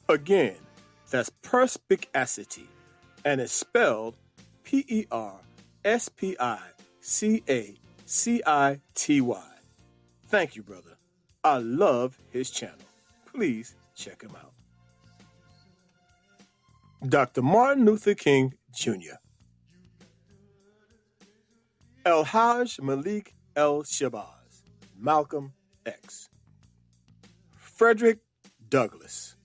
Again, that's perspicacity, and it's spelled Perspicacity. Thank you, brother. I love his channel. Please check him out. Dr. Martin Luther King Jr. El Hajj Malik El Shabazz, Malcolm X. Frederick Douglass.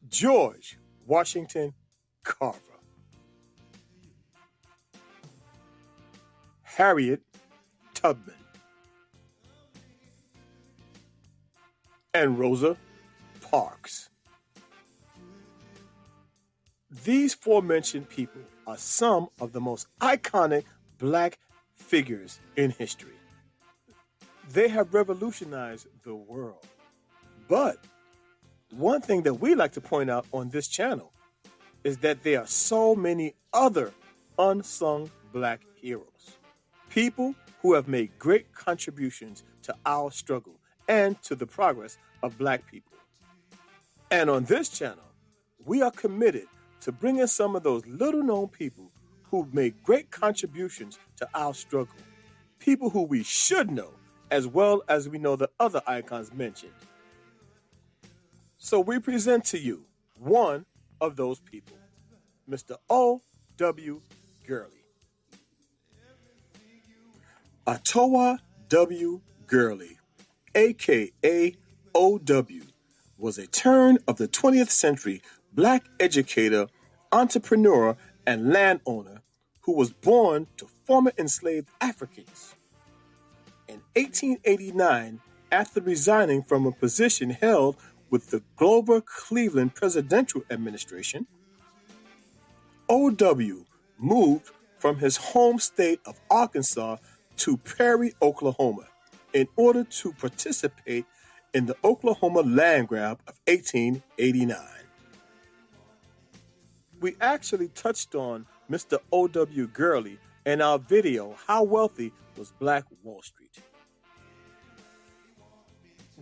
George Washington Carver. Harriet Tubman. And Rosa Parks. These aforementioned people are some of the most iconic black figures in history. They have revolutionized the world. But one thing that we like to point out on this channel is that there are so many other unsung black heroes. People who have made great contributions to our struggle and to the progress of black people. And on this channel, we are committed to bringing some of those little known people who've made great contributions to our struggle. People who we should know, as well as we know the other icons mentioned. So we present to you one of those people, Mr. O.W. Gurley. Atowa W. Gurley, a.k.a. O.W., was a turn of the 20th century black educator, entrepreneur, and landowner who was born to former enslaved Africans. In 1889, after resigning from a position held with the Grover Cleveland presidential administration, O.W. moved from his home state of Arkansas to Perry, Oklahoma, in order to participate in the Oklahoma land grab of 1889. We actually touched on Mr. O.W. Gurley in our video, How Wealthy Was Black Wall Street?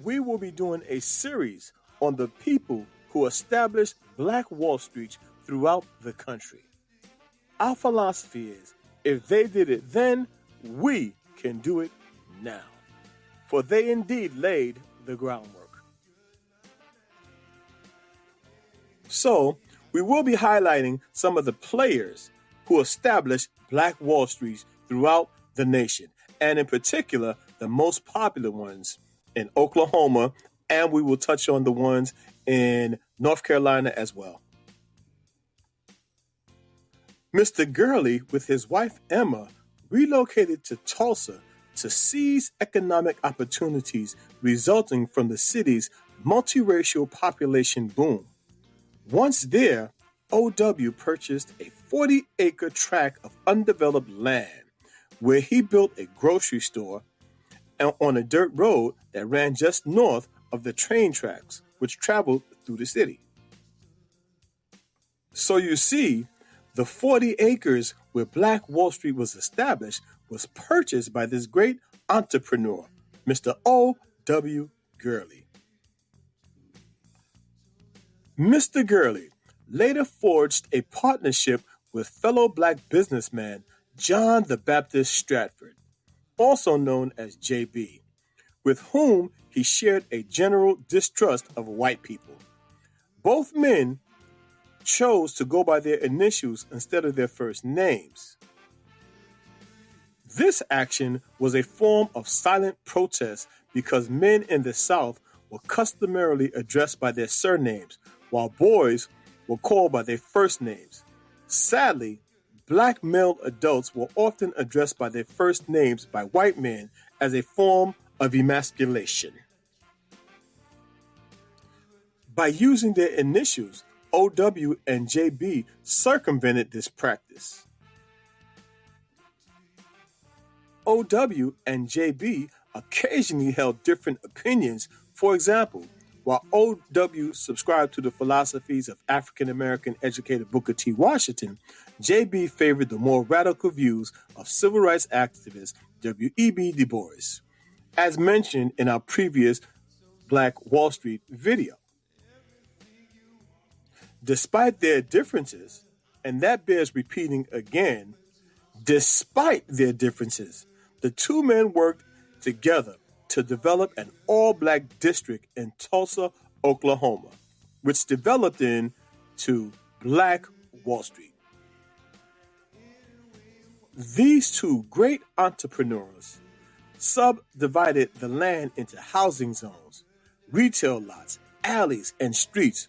We will be doing a series on the people who established Black Wall Street throughout the country. Our philosophy is, if they did it then, we can do it now. For they indeed laid the groundwork. So, we will be highlighting some of the players who established Black Wall Street throughout the nation, and in particular, the most popular ones in Oklahoma, and we will touch on the ones in North Carolina as well. Mr. Gurley, with his wife Emma, relocated to Tulsa to seize economic opportunities resulting from the city's multiracial population boom. Once there, O.W. purchased a 40-acre tract of undeveloped land where he built a grocery store on a dirt road that ran just north of the train tracks which traveled through the city. So you see, the 40 acres where Black Wall Street was established was purchased by this great entrepreneur, Mr. O.W. Gurley. Mr. Gurley later forged a partnership with fellow black businessman John the Baptist Stratford, also known as J.B., with whom he shared a general distrust of white people. Both men chose to go by their initials instead of their first names. This action was a form of silent protest because men in the South were customarily addressed by their surnames, while boys were called by their first names. Sadly, black male adults were often addressed by their first names by white men as a form of emasculation. By using their initials, O.W. and J.B. circumvented this practice. O.W. and J.B. occasionally held different opinions. For example, while O.W. subscribed to the philosophies of African-American educator Booker T. Washington, J.B. favored the more radical views of civil rights activist W.E.B. Du Bois. As mentioned in our previous Black Wall Street video. Despite their differences, and that bears repeating again, despite their differences, the two men worked together to develop an all-black district in Tulsa, Oklahoma, which developed into Black Wall Street. These two great entrepreneurs subdivided the land into housing zones, retail lots, alleys, and streets,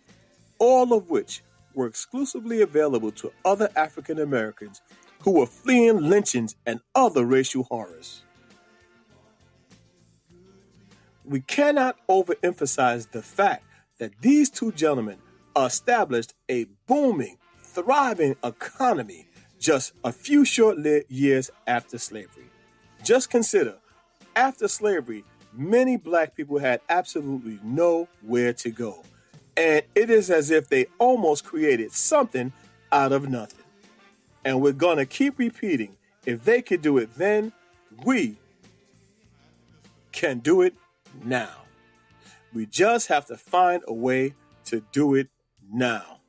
all of which were exclusively available to other African Americans who were fleeing lynchings and other racial horrors. We cannot overemphasize the fact that these two gentlemen established a booming, thriving economy just a few short-lived years after slavery. Just consider, after slavery, many black people had absolutely nowhere to go. And it is as if they almost created something out of nothing. And we're going to keep repeating, if they could do it then, we can do it now. We just have to find a way to do it now.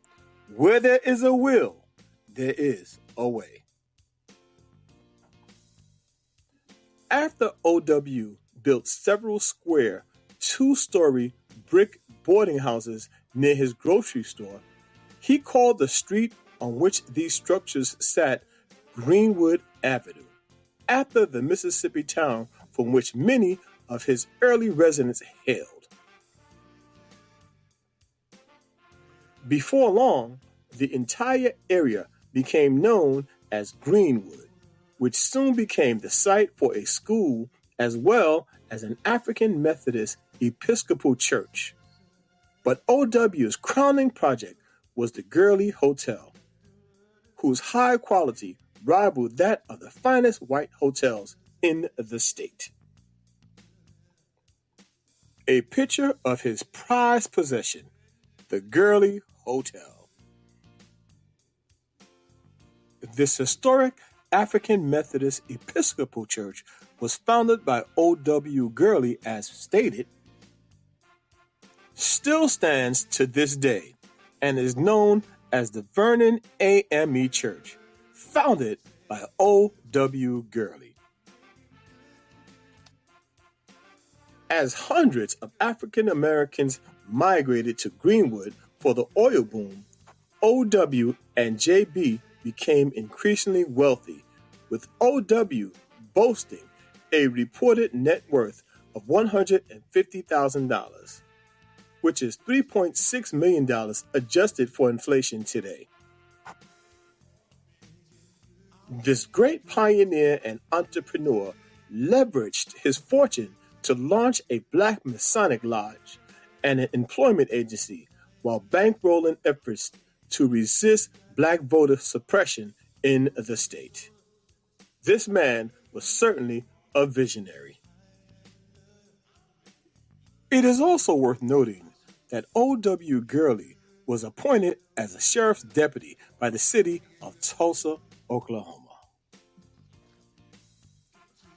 Where there is a will, there is a way. After O.W. built several square, two-story brick boarding houses near his grocery store, he called the street on which these structures sat Greenwood Avenue, after the Mississippi town from which many of his early residents hailed. Before long, the entire area became known as Greenwood, which soon became the site for a school as well as an African Methodist Episcopal church. But O.W.'s crowning project was the Gurley Hotel, whose high quality rivaled that of the finest white hotels in the state. A picture of his prized possession, the Gurley Hotel. This historic African Methodist Episcopal Church was founded by O.W. Gurley, as stated, still stands to this day, and is known as the Vernon AME Church, founded by O.W. Gurley. As hundreds of African Americans migrated to Greenwood for the oil boom, O.W. and J.B. became increasingly wealthy, with O.W. boasting a reported net worth of $150,000, which is $3.6 million adjusted for inflation today. This great pioneer and entrepreneur leveraged his fortune to launch a Black Masonic Lodge and an employment agency while bankrolling efforts to resist Black voter suppression in the state. This man was certainly a visionary. It is also worth noting that O.W. Gurley was appointed as a sheriff's deputy by the city of Tulsa, Oklahoma.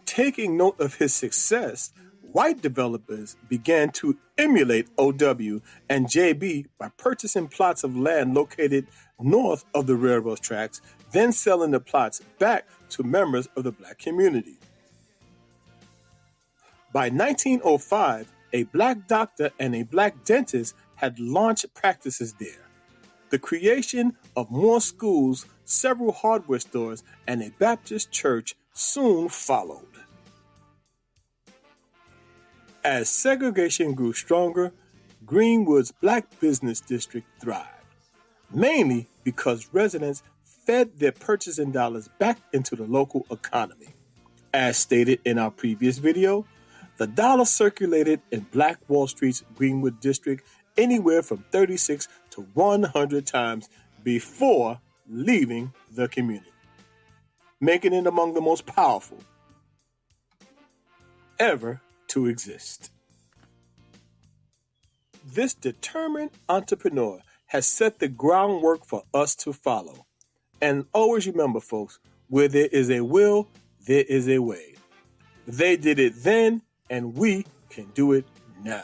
Taking note of his success, white developers began to emulate O.W. and J.B. by purchasing plots of land located north of the railroad tracks, then selling the plots back to members of the Black community. By 1905, a Black doctor and a Black dentist had launched practices there. The creation of more schools, several hardware stores, and a Baptist church soon followed. As segregation grew stronger, Greenwood's Black business district thrived, mainly because residents fed their purchasing dollars back into the local economy. As stated in our previous video, the dollar circulated in Black Wall Street's Greenwood district anywhere from 36 to 100 times before leaving the community, making it among the most powerful ever to exist. This determined entrepreneur has set the groundwork for us to follow. And always remember, folks, where there is a will, there is a way. They did it then, and we can do it now.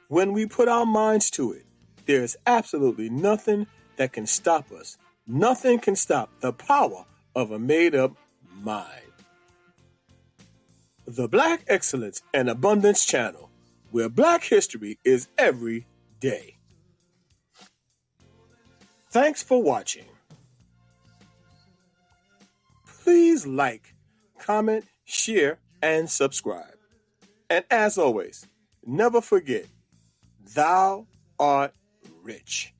When we put our minds to it, there is absolutely nothing that can stop us. Nothing can stop the power of a made up mind. The Black Excellence and Abundance Channel, where Black history is every day. Thanks for watching. Please like, comment, share, and subscribe. And as always, never forget, thou art rich.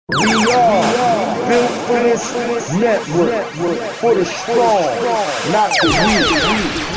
We are built for this network, for the strong, not the weak.